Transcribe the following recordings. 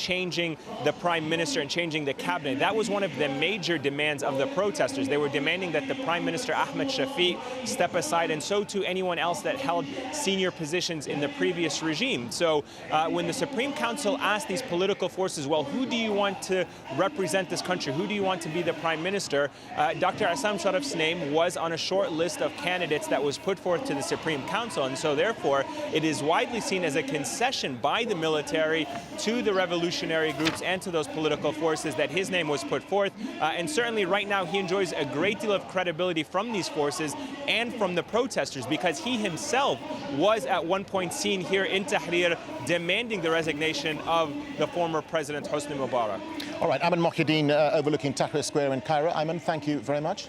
changing the prime minister and changing the cabinet. That was one of the major demands of the protesters. They were demanding that the Prime Minister Ahmed Shafiq step aside, and so too anyone else that held senior positions in the previous regime. So when the Supreme Council asked these political forces, well, who do you want to represent this country? Who do you want to be the Prime Minister? Dr. Assam Sharaf's name was on a short list of candidates that was put forth to the Supreme Council, and so therefore it is widely seen as a concession by the military to the revolutionary groups and to those political forces that his name was put forth. And certainly right now he enjoys a great deal of credibility from these forces and from the protesters, because he himself was at one point seen here in Tahrir demanding the resignation of the former President Hosni Mubarak. All right, Ayman Mohyeddin overlooking Tahrir Square in Cairo. Ayman, thank you very much.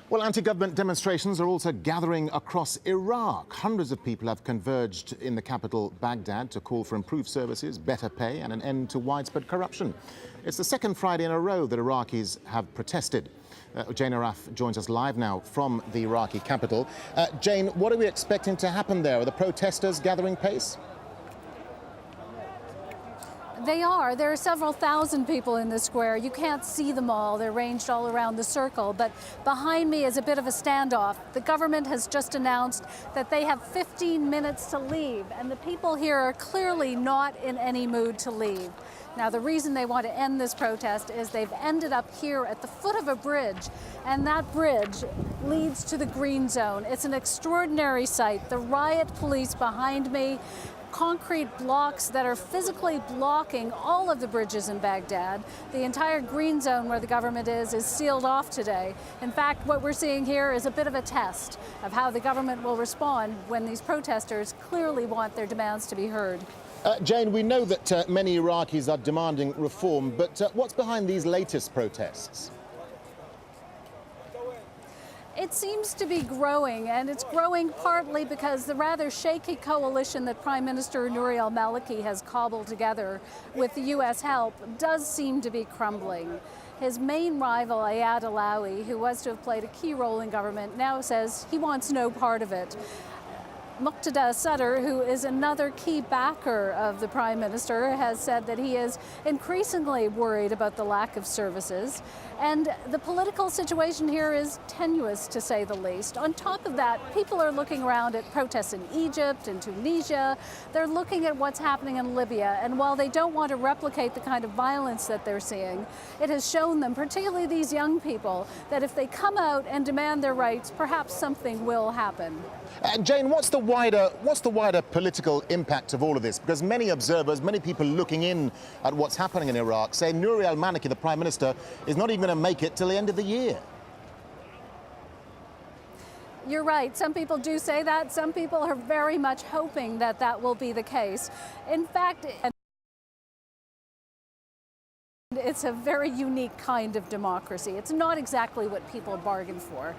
Well, anti-government demonstrations are also gathering across Iraq. Hundreds of people have converged in the capital, Baghdad, to call for improved services, better pay and an end to widespread corruption. It's the second Friday in a row that Iraqis have protested. Jane Araf joins us live now from the Iraqi capital. Jane, what are we expecting to happen there? Are the protesters gathering pace? They are. There are several thousand people in the square. You can't see them all. They're ranged all around the circle. But behind me is a bit of a standoff. The government has just announced that they have 15 minutes to leave, and the people here are clearly not in any mood to leave. Now, the reason they want to end this protest is they've ended up here at the foot of a bridge, and that bridge leads to the green zone. It's an extraordinary sight. The riot police behind me, concrete blocks that are physically blocking all of the bridges in Baghdad. The entire green zone where the government is sealed off today. In fact, what we're seeing here is a bit of a test of how the government will respond when these protesters clearly want their demands to be heard. Jane, we know that many Iraqis are demanding reform, but what's behind these latest protests? It seems to be growing, and it's growing partly because the rather shaky coalition that Prime Minister Nouri al-Maliki has cobbled together with the U.S. help does seem to be crumbling. His main rival, Ayad Alawi, who was to have played a key role in government, now says he wants no part of it. Muqtada Sadr, who is another key backer of the Prime Minister, has said that he is increasingly worried about the lack of services. And the political situation here is tenuous, to say the least. On top of that, people are looking around at protests in Egypt and Tunisia. They're looking at what's happening in Libya. And while they don't want to replicate the kind of violence that they're seeing, it has shown them, particularly these young people, that if they come out and demand their rights, perhaps something will happen. Jane, what's the wider political impact of all of this? Because many observers, many people looking in at what's happening in Iraq say Nouri al-Maliki, the Prime Minister, is not even going to make it till the end of the year. You're right. Some people do say that. Some people are very much hoping that that will be the case. In fact, it's a very unique kind of democracy. It's not exactly what people bargain for.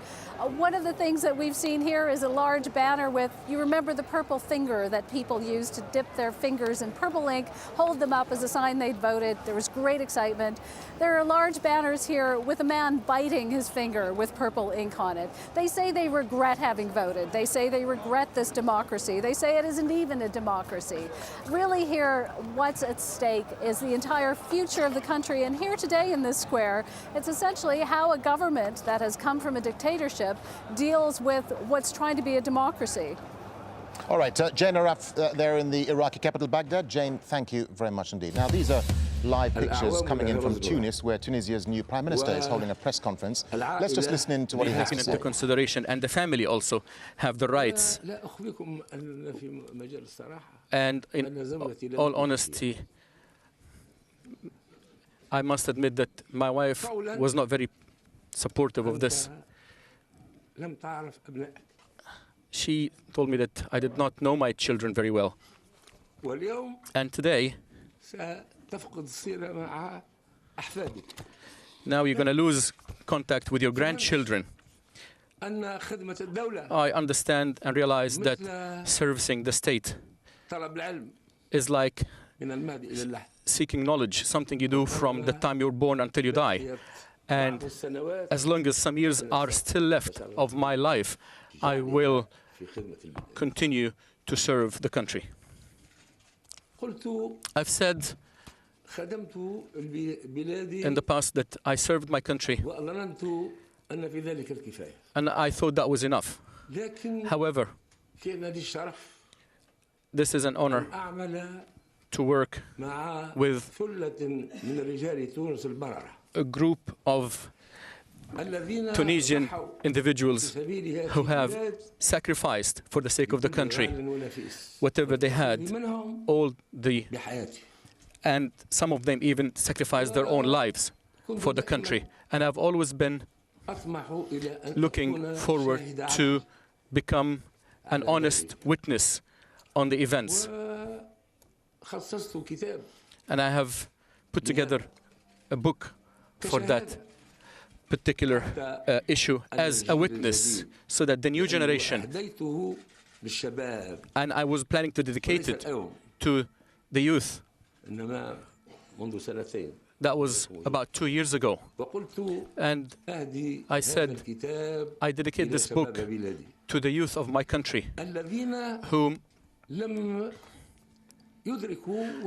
One of the things that we've seen here is a large banner with, you remember the purple finger that people used to dip their fingers in purple ink, hold them up as a sign they'd voted. There was great excitement. There are large banners here with a man biting his finger with purple ink on it. They say they regret having voted. They say they regret this democracy. They say it isn't even a democracy. Really here, what's at stake is the entire future of the country. And here today in this square, it's essentially how a government that has come from a dictatorship deals with what's trying to be a democracy. All right, Jane Araf there in the Iraqi capital, Baghdad. Jane, thank you very much indeed. Now, these are live pictures coming in from Tunis, where Tunisia's new Prime Minister is holding a press conference. Let's just listen in to what he has to say. Into consideration, and the family also have the rights. And in all honesty, I must admit that my wife was not very supportive of this. She told me that I did not know my children very well. And today, now you're going to lose contact with your grandchildren. I understand and realize that servicing the state is like seeking knowledge, something you do from the time you're born until you die. And as long as some years are still left of my life, I will continue to serve the country. I've said in the past that I served my country, and I thought that was enough. However, this is an honor to work with a group of Tunisian individuals who have sacrificed for the sake of the country whatever they had, and some of them even sacrificed their own lives for the country. And I've always been looking forward to become an honest witness on the events. And I have put together a book for that particular issue as a witness, so that the new generation, and I was planning to dedicate it to the youth. That was about 2 years ago. And I said, I dedicate this book to the youth of my country, whom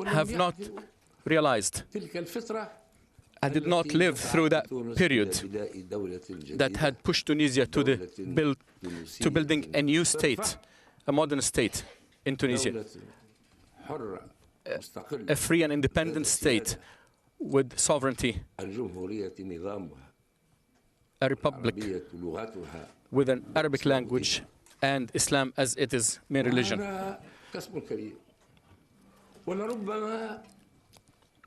have not realized I did not live through that period that had pushed Tunisia to building a new state, a modern state in Tunisia, a free and independent state with sovereignty, a republic with an Arabic language and Islam as it is main religion.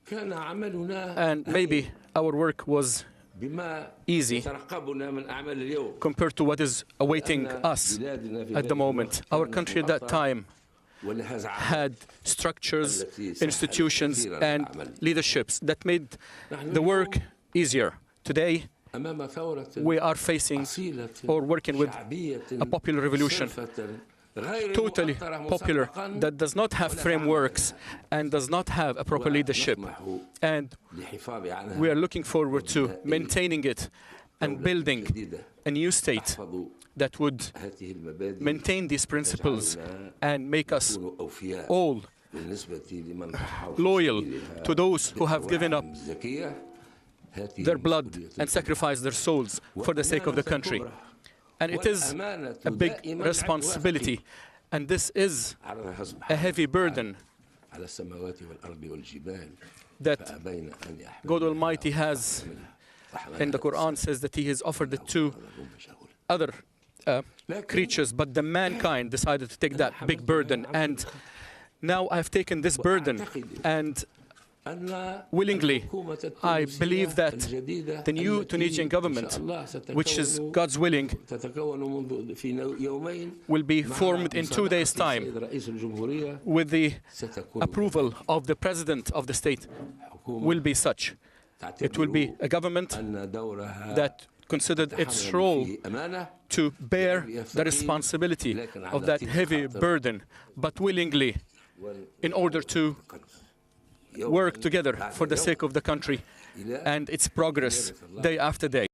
And maybe our work was easy compared to what is awaiting us at the moment. Our country at that time had structures, institutions, and leaderships that made the work easier. Today, we are facing or working with a popular revolution, totally popular, that does not have frameworks and does not have a proper leadership. And we are looking forward to maintaining it and building a new state that would maintain these principles and make us all loyal to those who have given up their blood and sacrificed their souls for the sake of the country. And it is a big responsibility, and this is a heavy burden that God Almighty has. In the Quran says that He has offered it to other creatures, but the mankind decided to take that big burden. And now I've taken this burden, and willingly, I believe that the new Tunisian government, which is God's willing, will be formed in 2 days' time with the approval of the president of the state, will be such. It will be a government that considered its role to bear the responsibility of that heavy burden, but willingly, in order to work together for the sake of the country and its progress day after day.